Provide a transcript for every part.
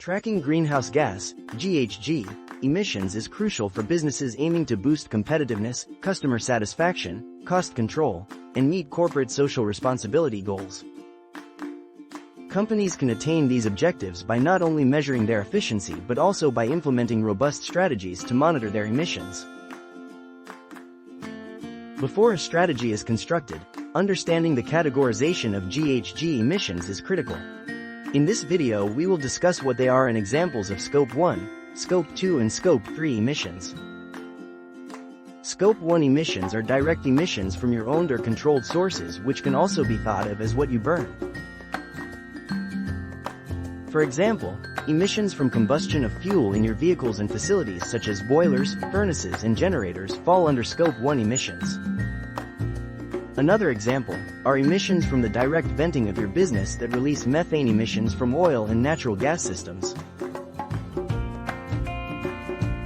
Tracking greenhouse gas (GHG) emissions is crucial for businesses aiming to boost competitiveness, customer satisfaction, cost control, and meet corporate social responsibility goals. Companies can attain these objectives by not only measuring their efficiency but also by implementing robust strategies to monitor their emissions. Before a strategy is constructed, understanding the categorization of GHG emissions is critical. In this video we will discuss what they are and examples of Scope 1, Scope 2 and Scope 3 emissions. Scope 1 emissions are direct emissions from your owned or controlled sources, which can also be thought of as what you burn. For example, emissions from combustion of fuel in your vehicles and facilities such as boilers, furnaces and generators fall under Scope 1 emissions. Another example are emissions from the direct venting of your business that release methane emissions from oil and natural gas systems.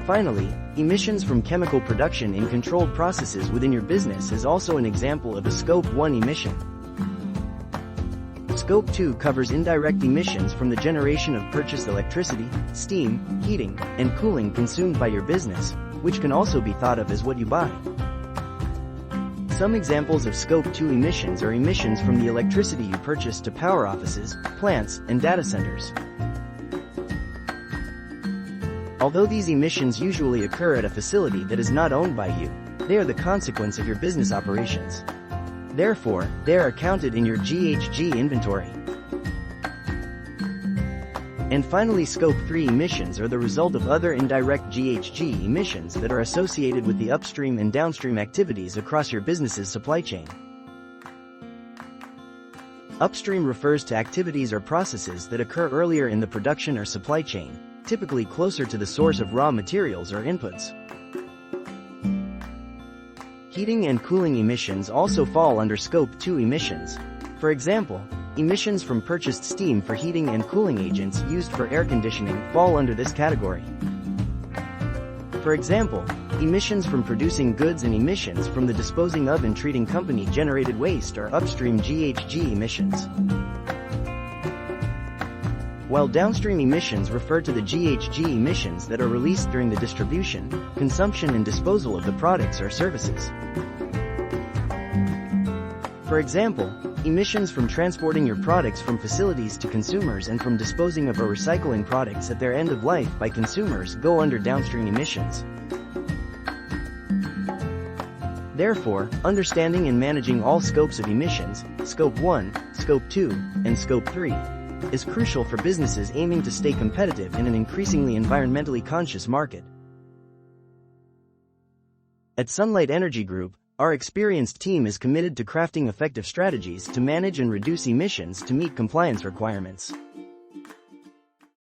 Finally, emissions from chemical production in controlled processes within your business is also an example of a Scope 1 emission. Scope 2 covers indirect emissions from the generation of purchased electricity, steam, heating, and cooling consumed by your business, which can also be thought of as what you buy. Some examples of Scope 2 emissions are emissions from the electricity you purchase to power offices, plants, and data centers. Although these emissions usually occur at a facility that is not owned by you, they are the consequence of your business operations. Therefore, they are accounted in your GHG inventory. And finally, Scope 3 emissions are the result of other indirect GHG emissions that are associated with the upstream and downstream activities across your business's supply chain. Upstream refers to activities or processes that occur earlier in the production or supply chain, typically closer to the source of raw materials or inputs. Heating and cooling emissions also fall under Scope 2 emissions. For example, emissions from purchased steam for heating and cooling agents used for air conditioning fall under this category. For example, emissions from producing goods and emissions from the disposing of and treating company-generated waste are upstream GHG emissions. While downstream emissions refer to the GHG emissions that are released during the distribution, consumption and disposal of the products or services. For example, emissions from transporting your products from facilities to consumers and from disposing of or recycling products at their end of life by consumers go under downstream emissions. Therefore, understanding and managing all scopes of emissions, Scope 1, Scope 2, and Scope 3, is crucial for businesses aiming to stay competitive in an increasingly environmentally conscious market. At Sunlight Energy Group, our experienced team is committed to crafting effective strategies to manage and reduce emissions to meet compliance requirements.